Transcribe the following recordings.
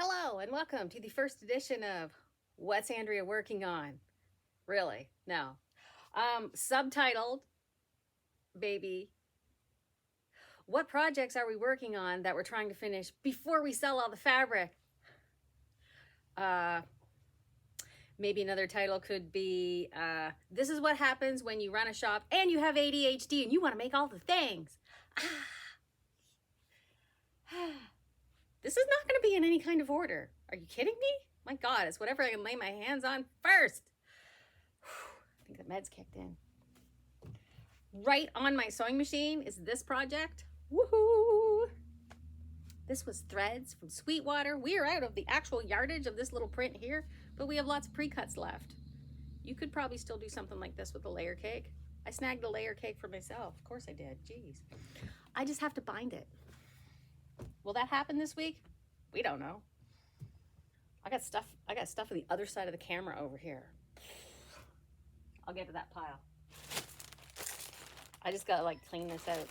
Hello and welcome to the first edition of What's Andrea Working On? Really? No. Subtitled, baby, what projects are we working on that we're trying to finish before we sell all the fabric? Maybe another title could be, this is what happens when you run a shop and you have ADHD and you want to make all the things. This is not going to be in any kind of order. Are you kidding me? My God, it's whatever I can lay my hands on first. I think the meds kicked in. Right on my sewing machine is this project. Woohoo! This was threads from Sweetwater. We are out of the actual yardage of this little print here, but we have lots of pre-cuts left. You could probably still do something like this with a layer cake. I snagged a layer cake for myself. Of course I did. Jeez. I just have to bind it. Will that happen this week? We don't know. I got stuff on the other side of the camera over here. I'll get to that pile. I just gotta like clean this out.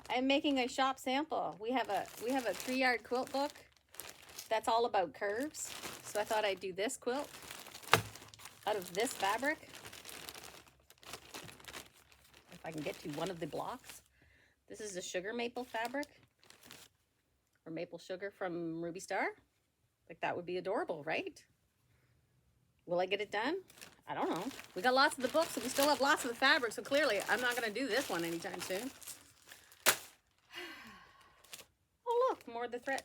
I'm making a shop sample. We have a 3-yard quilt book that's all about curves. So I thought I'd do this quilt out of this fabric. If I can get to one of the blocks. This is a sugar maple fabric. Or maple sugar from Ruby Star. Like that would be adorable, right? Will I get it done? I don't know. We got lots of the books, and we still have lots of the fabric, so clearly I'm not going to do this one anytime soon. Oh, look, more of the thread.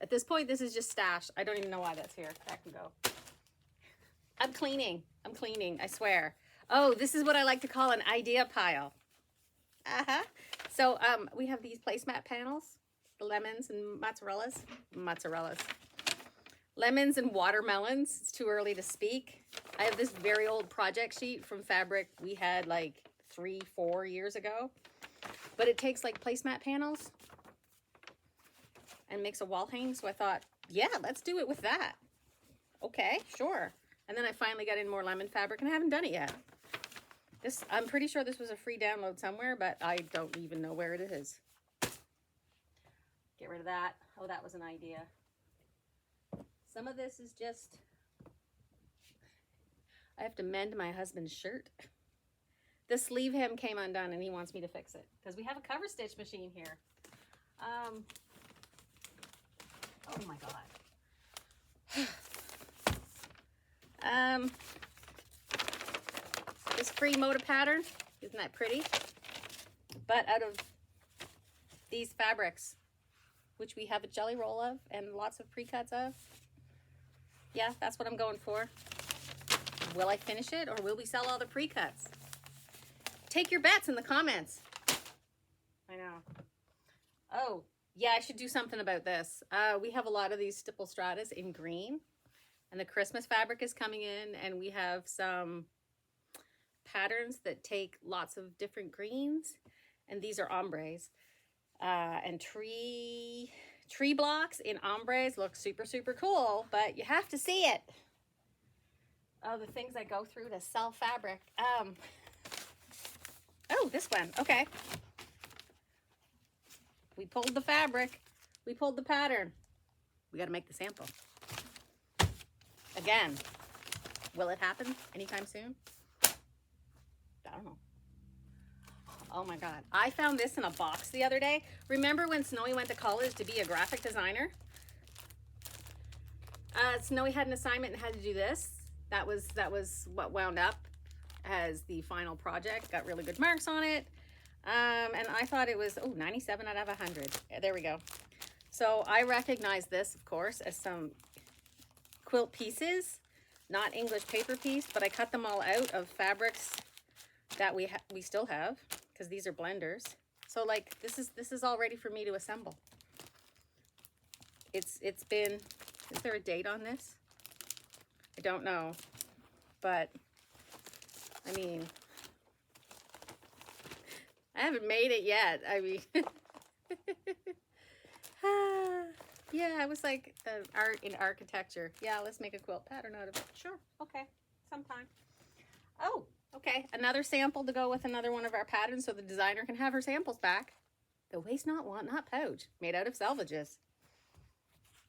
At this point, this is just stashed. I don't even know why that's here. That can go. I'm cleaning, I swear. Oh, this is what I like to call an idea pile. So we have these placemat panels. The lemons and mozzarellas. Lemons and watermelons. It's too early to speak. I have this very old project sheet from fabric we had like 3-4 years ago. But it takes like placemat panels and makes a wall hang. So I thought, yeah, let's do it with that. Okay, sure. And then I finally got in more lemon fabric and I haven't done it yet. I'm pretty sure this was a free download somewhere, but I don't even know where it is. Get rid of that. Oh, that was an idea. Some of this is just, I have to mend my husband's shirt. The sleeve hem came undone and he wants me to fix it because we have a cover stitch machine here. Oh my God. This free Moda pattern, isn't that pretty? But out of these fabrics, which we have a jelly roll of and lots of pre-cuts of. Yeah, that's what I'm going for. Will I finish it or will we sell all the pre-cuts? Take your bets in the comments. I know. Oh, yeah, I should do something about this. We have a lot of these stipple stratas in green and the Christmas fabric is coming in and we have some patterns that take lots of different greens and these are ombres. And tree blocks in ombres look super, super cool, but you have to see it. Oh, the things I go through to sell fabric. Oh, this one. Okay. We pulled the fabric. We pulled the pattern. We got to make the sample. Again, will it happen anytime soon? I don't know. Oh my God. I found this in a box the other day. Remember when Snowy went to college to be a graphic designer? Snowy had an assignment and had to do this. That was what wound up as the final project. Got really good marks on it. And I thought it was, 97 out of 100. There we go. So I recognize this, of course, as some quilt pieces, not English paper piece, but I cut them all out of fabrics that we still have. Because these are blenders. So like this is all ready for me to assemble. It's been, is there a date on this? I don't know. But I mean, I haven't made it yet. I mean yeah, I was like art in architecture. Yeah, let's make a quilt pattern out of it. Sure, okay, sometime. Oh, okay, another sample to go with another one of our patterns so the designer can have her samples back. The waste not, want not pouch, made out of selvages.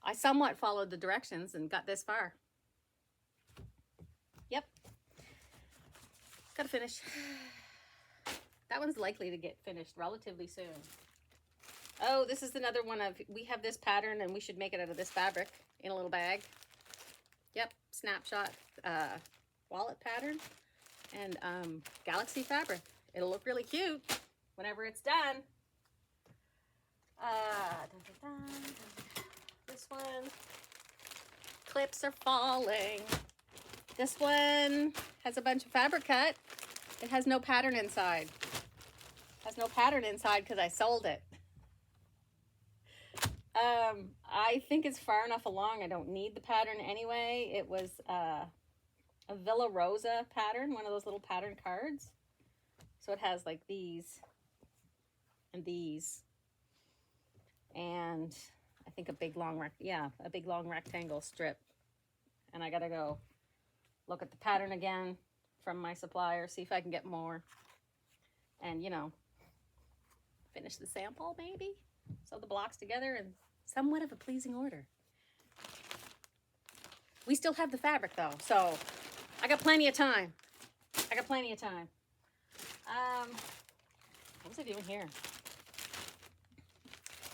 I somewhat followed the directions and got this far. Yep. Gotta finish. That one's likely to get finished relatively soon. Oh, this is another one of, we have this pattern and we should make it out of this fabric in a little bag. Yep, snapshot wallet pattern and galaxy fabric. It'll look really cute whenever it's done. This one, clips are falling. This one has a bunch of fabric cut. It has no pattern inside. Has no pattern inside because I sold it. I think it's far enough along. I don't need the pattern anyway. It was a Villa Rosa pattern, one of those little pattern cards. So it has like these and these. And I think a big long rectangle strip. And I gotta go look at the pattern again from my supplier, see if I can get more. And, you know, finish the sample maybe. Sew the blocks together in somewhat of a pleasing order. We still have the fabric though, so I got plenty of time. What was I doing here?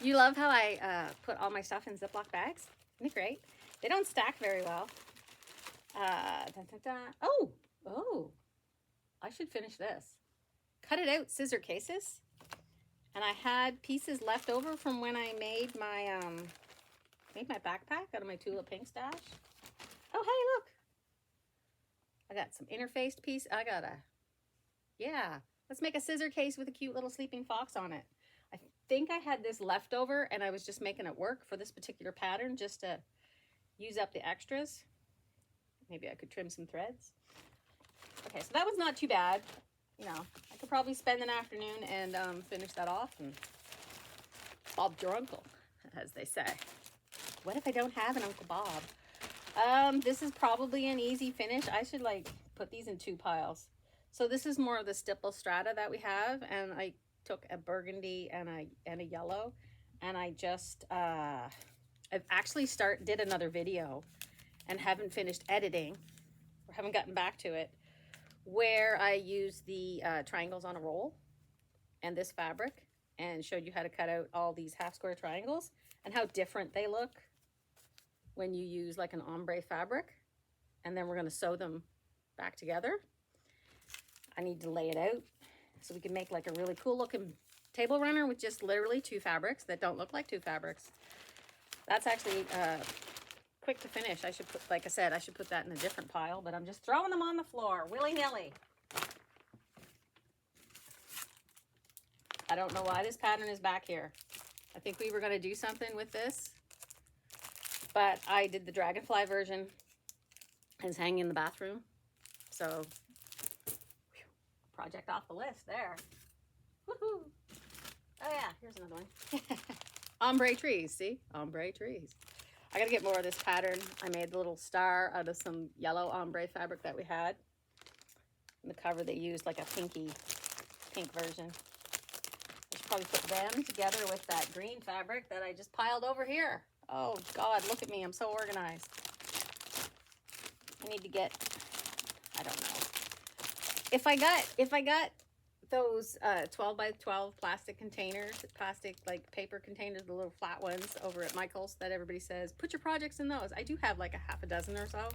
You love how I put all my stuff in Ziploc bags? Isn't it great? They don't stack very well. Oh, I should finish this. Cut it out scissor cases. And I had pieces left over from when I made my backpack out of my Tula Pink stash. Oh, hey, look. I got some interfaced piece. Let's make a scissor case with a cute little sleeping fox on it. I think I had this left over and I was just making it work for this particular pattern just to use up the extras. Maybe I could trim some threads. Okay, so that was not too bad. You know, I could probably spend an afternoon and finish that off and Bob your uncle, as they say. What if I don't have an Uncle Bob? This is probably an easy finish. I should like put these in 2 piles. So this is more of the stipple strata that we have, and I took a burgundy and a yellow, and I just I've actually did another video and haven't finished editing or haven't gotten back to it, where I used the triangles on a roll and this fabric and showed you how to cut out all these half square triangles and how different they look when you use like an ombre fabric. And then we're going to sew them back together. I need to lay it out so we can make like a really cool looking table runner with just literally 2 fabrics that don't look like 2 fabrics. That's actually quick to finish. I should put, like I said, I should put that in a different pile, but I'm just throwing them on the floor willy-nilly. I don't know why this pattern is back here. I think we were going to do something with this, but I did the dragonfly version. It's hanging in the bathroom. So, project off the list there. Woohoo! Oh yeah, here's another one. Ombre trees, see? Ombre trees. I gotta get more of this pattern. I made the little star out of some yellow ombre fabric that we had. In the cover they used like a pink version. I should probably put them together with that green fabric that I just piled over here. Oh God, look at me, I'm so organized. I need to get, I don't know. If I got those 12 by 12 plastic containers, like paper containers, the little flat ones over at Michael's that everybody says, put your projects in those. I do have like a half a dozen or so.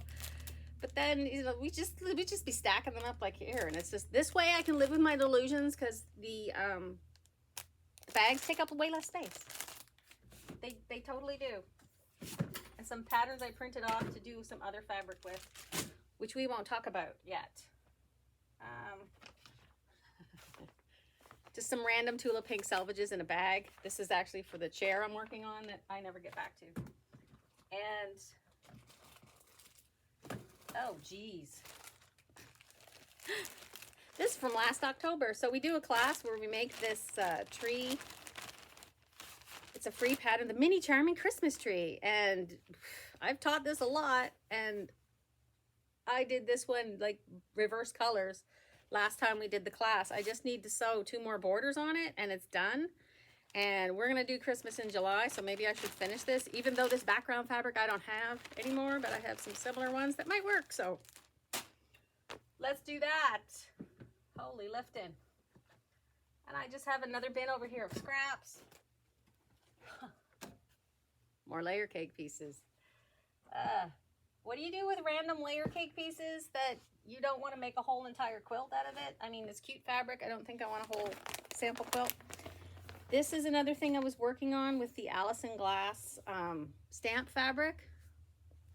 But then, you know, we just be stacking them up like here. And it's just, this way I can live with my delusions because the bags take up way less space. They totally do. And some patterns I printed off to do some other fabric with, which we won't talk about yet. Just some random Tula Pink selvages in a bag. This is actually for the chair I'm working on that I never get back to. And, oh geez. This is from last October. So we do a class where we make this tree. It's a free pattern, the Mini Charming Christmas Tree. And I've taught this a lot, and I did this one like reverse colors last time we did the class. I just need to sew 2 more borders on it and it's done. And we're gonna do Christmas in July, so maybe I should finish this, even though this background fabric I don't have anymore, but I have some similar ones that might work, so let's do that. Holy lifting. And I just have another bin over here of scraps. More layer cake pieces. What do you do with random layer cake pieces that you don't want to make a whole entire quilt out of it? I mean, it's cute fabric. I don't think I want a whole sample quilt. This is another thing I was working on with the Allison Glass stamp fabric.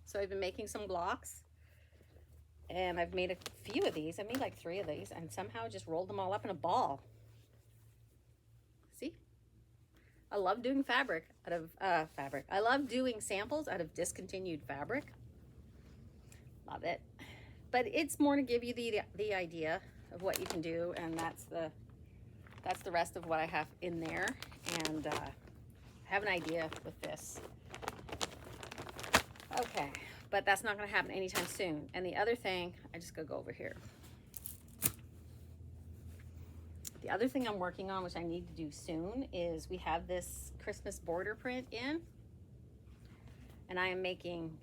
So I've been making some blocks. And I've made a few of these. I made like 3 of these and somehow just rolled them all up in a ball. See? I love doing fabric out of I love doing samples out of discontinued fabric. Love it. But it's more to give you the idea of what you can do, and that's the rest of what I have in there. And I have an idea with this. Okay, but that's not going to happen anytime soon. And the other thing, I just gotta go over here. The other thing I'm working on, which I need to do soon, is we have this Christmas border print in, and I am making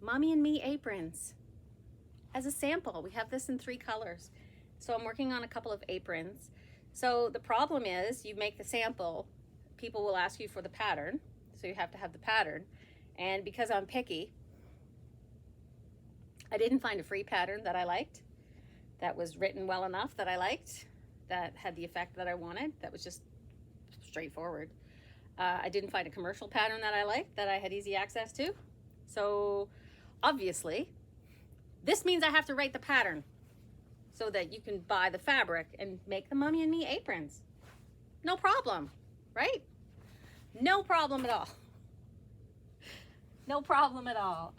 Mommy and Me aprons as a sample. We have this in 3 colors. So I'm working on a couple of aprons. So the problem is, you make the sample, people will ask you for the pattern, so you have to have the pattern. And because I'm picky, I didn't find a free pattern that I liked, that was written well enough that I liked, that had the effect that I wanted, that was just straightforward. I didn't find a commercial pattern that I liked, that I had easy access to. So obviously, this means I have to write the pattern so that you can buy the fabric and make the Mommy and Me aprons. No problem, right? No problem at all. No problem at all.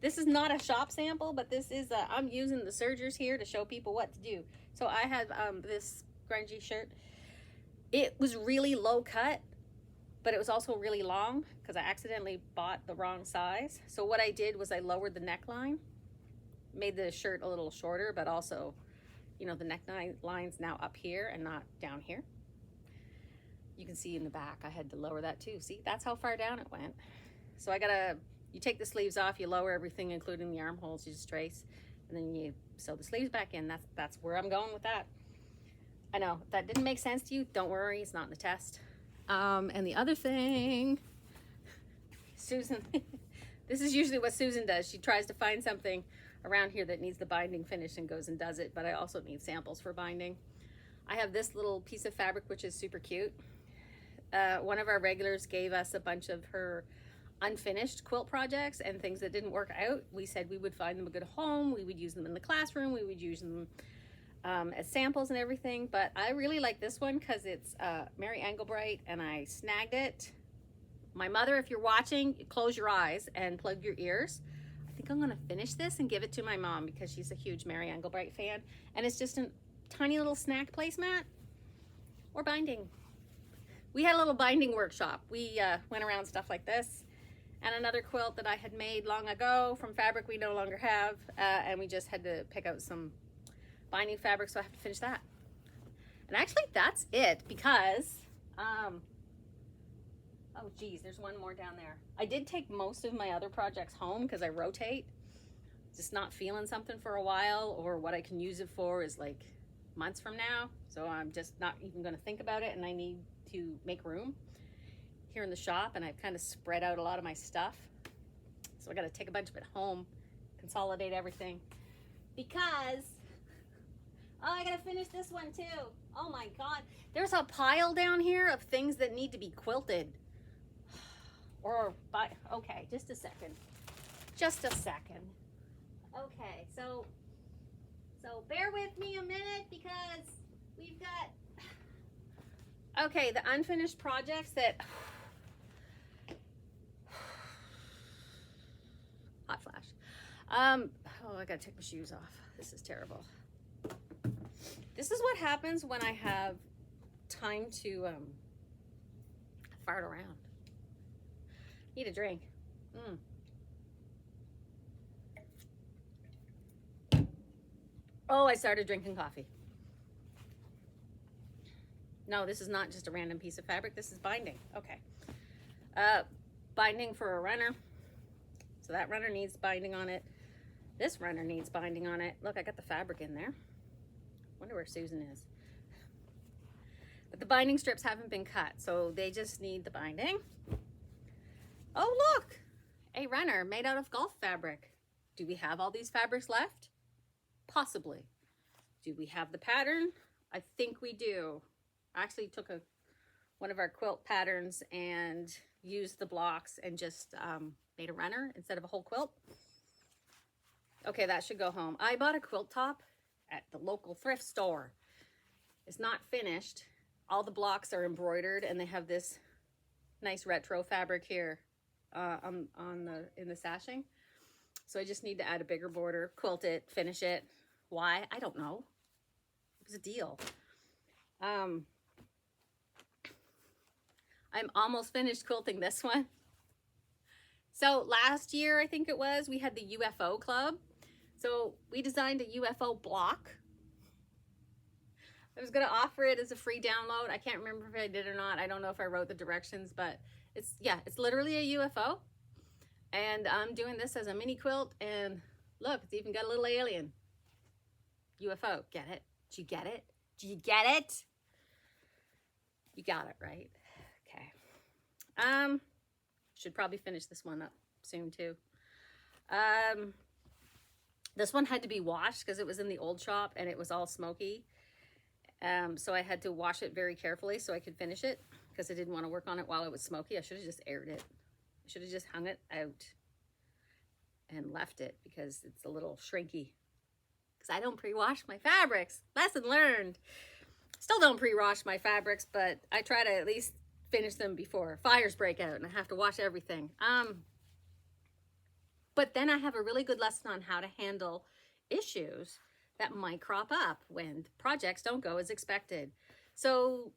This is not a shop sample, but this is, I'm using the sergers here to show people what to do. So I have this grungy shirt. It was really low cut, but it was also really long because I accidentally bought the wrong size. So what I did was I lowered the neckline, made the shirt a little shorter, but also, you know, the neckline's now up here and not down here. You can see in the back, I had to lower that too. See, that's how far down it went. So you take the sleeves off, you lower everything, including the armholes, you just trace, and then you sew the sleeves back in. That's where I'm going with that. I know, if that didn't make sense to you, don't worry, it's not in the test. And the other thing, Susan, this is usually what Susan does. She tries to find something around here that needs the binding finished and goes and does it, but I also need samples for binding. I have this little piece of fabric, which is super cute. One of our regulars gave us a bunch of her unfinished quilt projects and things that didn't work out. We said we would find them a good home, we would use them in the classroom, we would use them as samples and everything. But I really like this one because it's Mary Engelbreit, and I snagged it. My mother, if you're watching, close your eyes and plug your ears. I think I'm gonna finish this and give it to my mom because she's a huge Mary Engelbreit fan, and it's just a tiny little snack placemat or binding. We had a little binding workshop. We went around stuff like this, and another quilt that I had made long ago from fabric we no longer have, and we just had to pick out some binding fabric, so I have to finish that. And actually that's it, because oh geez, there's one more down there. I did take most of my other projects home because I rotate, just not feeling something for a while, or what I can use it for is like months from now, so I'm just not even going to think about it, and I need to make room here in the shop, and I've kind of spread out a lot of my stuff, so I got to take a bunch of it home, consolidate everything, because I gotta finish this one too. Oh my god, there's a pile down here of things that need to be quilted. Okay, just a second, okay, so bear with me a minute, because we've got, okay, the unfinished projects that hot flash. Oh, I gotta take my shoes off. This is terrible. This is what happens when I have time to fart around. Need a drink. Oh, I started drinking coffee. No, this is not just a random piece of fabric. This is binding. Okay. Binding for a runner. So that runner needs binding on it. This runner needs binding on it. Look, I got the fabric in there. Wonder where Susan is. But the binding strips haven't been cut, so they just need the binding. Oh, look! A runner made out of golf fabric. Do we have all these fabrics left? Possibly. Do we have the pattern? I think we do. I actually took one of our quilt patterns and used the blocks and just made a runner instead of a whole quilt. Okay, that should go home. I bought a quilt top at the local thrift store. It's not finished. All the blocks are embroidered and they have this nice retro fabric here in the sashing. So I just need to add a bigger border, quilt it, finish it. Why? I don't know. It was a deal. I'm almost finished quilting this one. So last year, I think it was, we had the UFO club. So we designed a UFO block. I was going to offer it as a free download. I can't remember if I did or not. I don't know if I wrote the directions, but it's literally a UFO. And I'm doing this as a mini quilt, and look, it's even got a little alien. UFO, get it? Did you get it? Do you get it? You got it, right? Okay. Should probably finish this one up soon too. This one had to be washed because it was in the old shop and it was all smoky. So I had to wash it very carefully so I could finish it because I didn't want to work on it while it was smoky. I should have just aired it. I should have just hung it out and left it because it's a little shrinky. Because I don't pre-wash my fabrics. Lesson learned. Still don't pre-wash my fabrics, but I try to at least finish them before fires break out and I have to wash everything. But then I have a really good lesson on how to handle issues that might crop up when projects don't go as expected. So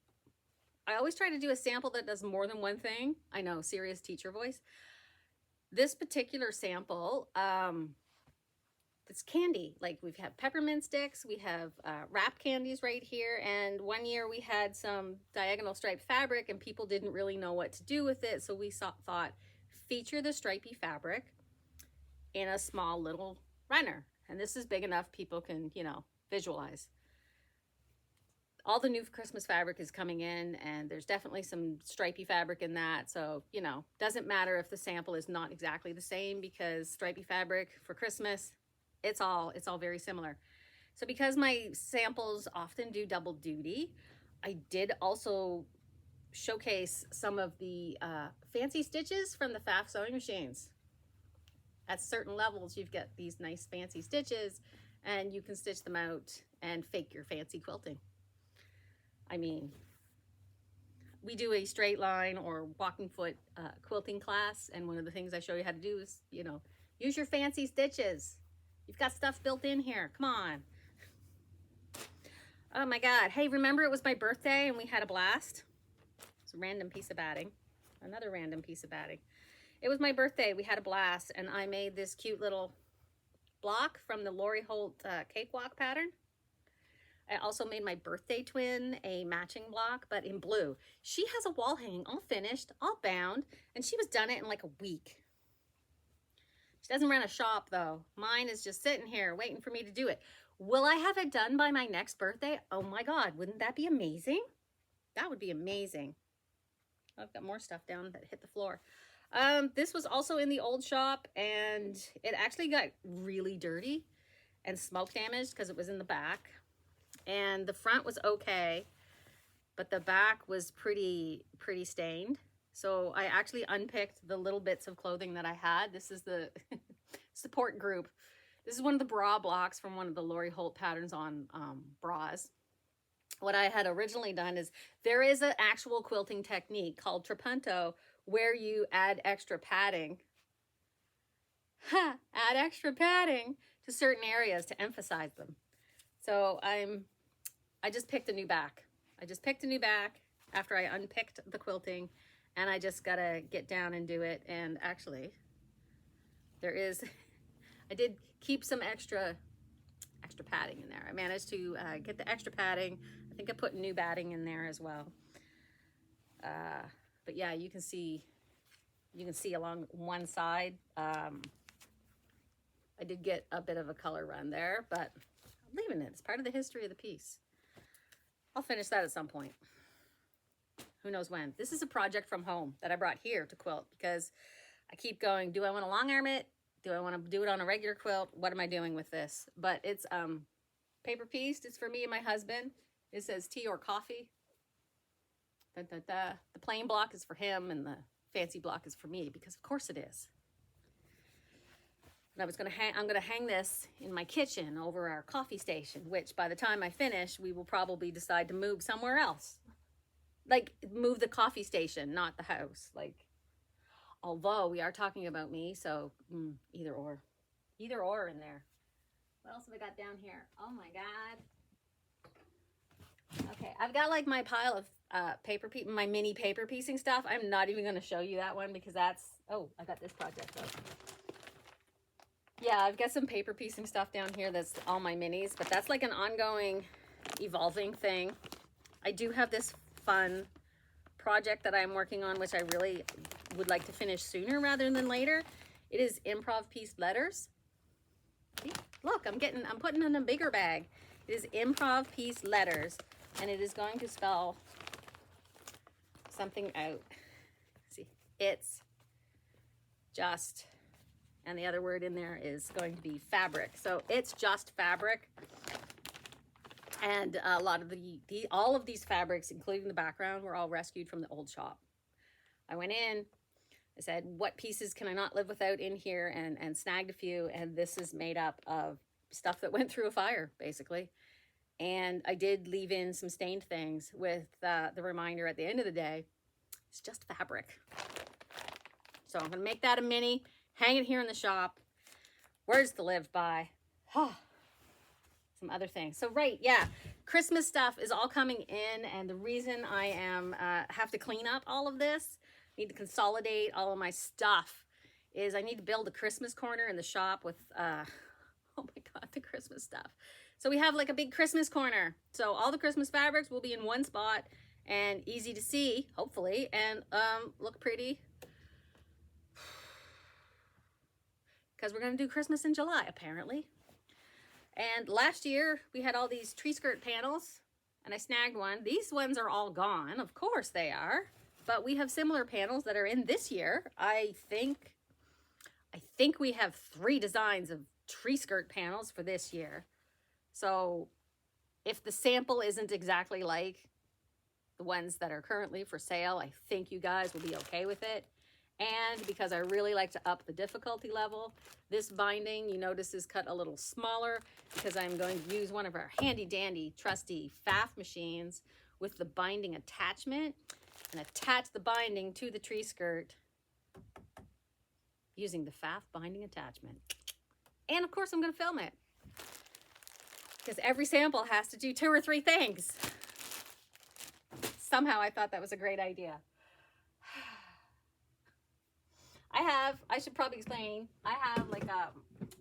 I always try to do a sample that does more than one thing. I know, serious teacher voice. This particular sample, it's candy. Like we have peppermint sticks, we have wrapped candies right here. And one year we had some diagonal striped fabric and people didn't really know what to do with it. So we thought, feature the stripy fabric in a small little runner. And this is big enough people can, visualize. All the new Christmas fabric is coming in and there's definitely some stripy fabric in that. So, doesn't matter if the sample is not exactly the same because stripy fabric for Christmas, it's all very similar. So because my samples often do double duty, I did also showcase some of the fancy stitches from the Pfaff sewing machines. At certain levels, you've got these nice fancy stitches and you can stitch them out and fake your fancy quilting. I mean, we do a straight line or walking foot quilting class, and one of the things I show you how to do is, use your fancy stitches. You've got stuff built in here. Come on. Oh my God. Hey, remember it was my birthday and we had a blast? It's a random piece of batting. Another random piece of batting. It was my birthday. We had a blast and I made this cute little block from the Lori Holt cakewalk pattern. I also made my birthday twin a matching block, but in blue. She has a wall hanging all finished, all bound, and she was done it in like a week. She doesn't run a shop though. Mine is just sitting here waiting for me to do it. Will I have it done by my next birthday? Oh my God, wouldn't that be amazing? That would be amazing. I've got more stuff down that hit the floor. This was also in the old shop and it actually got really dirty and smoke damaged because it was in the back. And the front was okay, but the back was pretty stained. So I actually unpicked the little bits of clothing that I had. This is the support group. This is one of the bra blocks from one of the Lori Holt patterns on bras. What I had originally done is there is an actual quilting technique called trapunto where you add extra padding. Add extra padding to certain areas to emphasize them. So I just picked a new back. I just picked a new back after I unpicked the quilting, and I just gotta get down and do it. And actually, I did keep some extra padding in there. I managed to get the extra padding. I I think I put new batting in there as well. But yeah, you can see along one side. I did get a bit of a color run there, but I'm leaving it. It's part of the history of the piece. I'll finish that at some point. Who knows when. This is a project from home that I brought here to quilt because I keep going, do I want to long arm it? Do I want to do it on a regular quilt? What am I doing with this? But it's paper pieced. It's for me and my husband. It says tea or coffee. Da, da, da. The plain block is for him and the fancy block is for me because of course it is. And I'm gonna hang this in my kitchen over our coffee station, which by the time I finish, we will probably decide to move somewhere else. Like move the coffee station, not the house. Like, although we are talking about me, so either or in there. What else have I got down here? Oh my God. Okay, I've got like my pile of my mini paper piecing stuff. I'm not even going to show you that one because that's, oh, I got this project up. Yeah, I've got some paper piecing stuff down here that's all my minis, but that's like an ongoing, evolving thing. I do have this fun project that I'm working on, which I really would like to finish sooner rather than later. It is improv pieced letters. See? Look, I'm putting in a bigger bag. It is improv pieced letters, and it is going to spell something out. See, it's just, and the other word in there is going to be fabric. So it's just fabric. And a lot of all of these fabrics, including the background, were all rescued from the old shop. I went in, I said, what pieces can I not live without in here, and snagged a few. And this is made up of stuff that went through a fire, basically. And I did leave in some stained things with the reminder at the end of the day, it's just fabric. So I'm going to make that a mini, hang it here in the shop. Words to live by. Some other things. So right, yeah, Christmas stuff is all coming in, and the reason I have to clean up all of this, need to consolidate all of my stuff, is I need to build a Christmas corner in the shop with oh my God, the Christmas stuff. So we have like a big Christmas corner. So all the Christmas fabrics will be in one spot and easy to see, hopefully, and look pretty. Because we're going to do Christmas in July, apparently. And last year, we had all these tree skirt panels, and I snagged one. These ones are all gone. Of course they are. But we have similar panels that are in this year. I think we have 3 designs of tree skirt panels for this year. So if the sample isn't exactly like the ones that are currently for sale, I think you guys will be okay with it. And because I really like to up the difficulty level, this binding, you notice, is cut a little smaller because I'm going to use one of our handy dandy trusty FAF machines with the binding attachment and attach the binding to the tree skirt using the FAF binding attachment. And of course I'm going to film it because every sample has to do 2 or 3 things. Somehow I thought that was a great idea. I should probably explain, I have like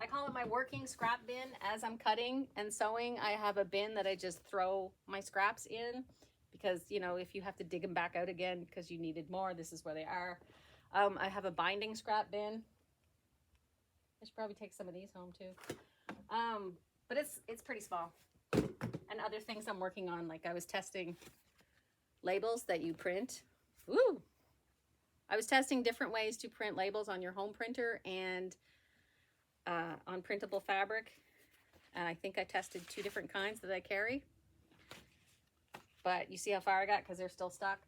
I call it my working scrap bin. As I'm cutting and sewing, I have a bin that I just throw my scraps in because, you know, if you have to dig them back out again because you needed more, this is where they are. I have a binding scrap bin. I should probably take some of these home too. But it's pretty small. And other things I'm working on, like I was testing labels that you print. Woo! I was testing different ways to print labels on your home printer and on printable fabric. And I think I tested 2 different kinds that I carry. But you see how far I got because they're still stuck.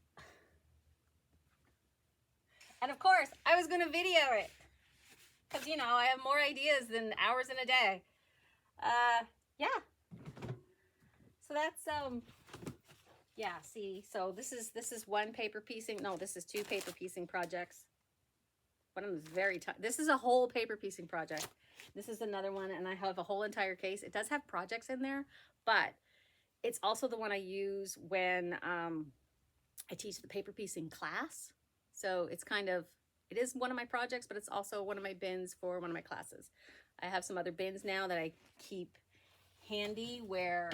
And of course, I was going to video it. Because, you know, I have more ideas than hours in a day. Yeah. So that's, yeah, see, so this is one paper piecing. No, this is 2 paper piecing projects. One of them is very tiny. This is a whole paper piecing project. This is another one, and I have a whole entire case. It does have projects in there, but it's also the one I use when I teach the paper piecing class. So it's kind of, it is one of my projects, but it's also one of my bins for one of my classes. I have some other bins now that I keep handy where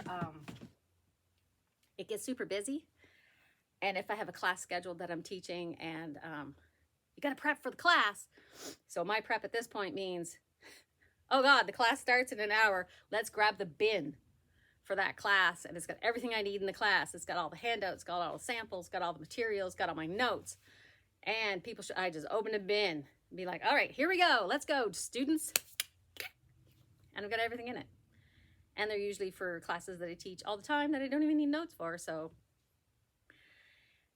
it gets super busy. And if I have a class scheduled that I'm teaching and you got to prep for the class. So my prep at this point means, oh God, the class starts in an hour. Let's grab the bin for that class. And it's got everything I need in the class. It's got all the handouts, got all the samples, got all the materials, got all my notes. And I just open a bin and be like, all right, here we go. Let's go, students. And I've got everything in it. And they're usually for classes that I teach all the time that I don't even need notes for. So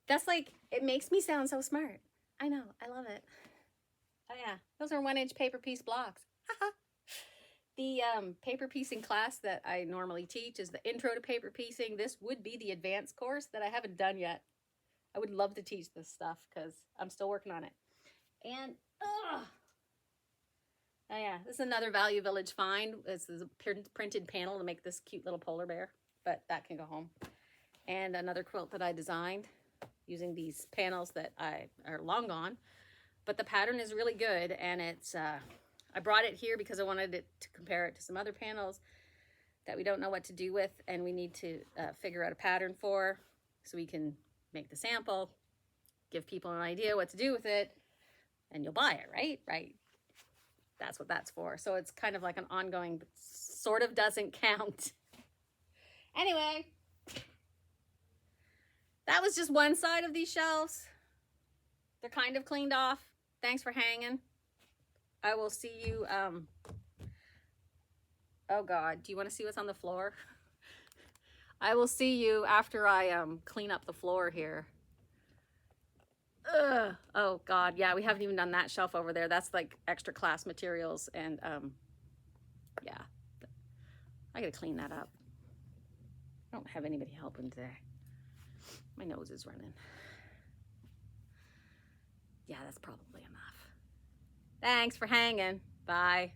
that's like, it makes me sound so smart. I know, I love it. Oh yeah, those are 1-inch paper piece blocks. The paper piecing class that I normally teach is the Intro to Paper Piecing. This would be the advanced course that I haven't done yet. I would love to teach this stuff because I'm still working on it. And, oh yeah, this is another Value Village find. This is a printed panel to make this cute little polar bear, but that can go home. And another quilt that I designed using these panels that are long gone, but the pattern is really good. And it's, I brought it here because I wanted it to compare it to some other panels that we don't know what to do with, and we need to figure out a pattern for, so we can make the sample, give people an idea what to do with it, and you'll buy it, right? Right. That's what that's for. So it's kind of like an ongoing, but sort of doesn't count. Anyway, that was just one side of these shelves. They're kind of cleaned off. Thanks for hanging. I will see you, oh God, do you want to see what's on the floor? I will see you after I clean up the floor here. Ugh. Oh God, yeah, we haven't even done that shelf over there. That's like extra class materials, and yeah, I gotta clean that up. I don't have anybody helping today. My nose is running. Yeah, that's probably enough. Thanks for hanging. Bye.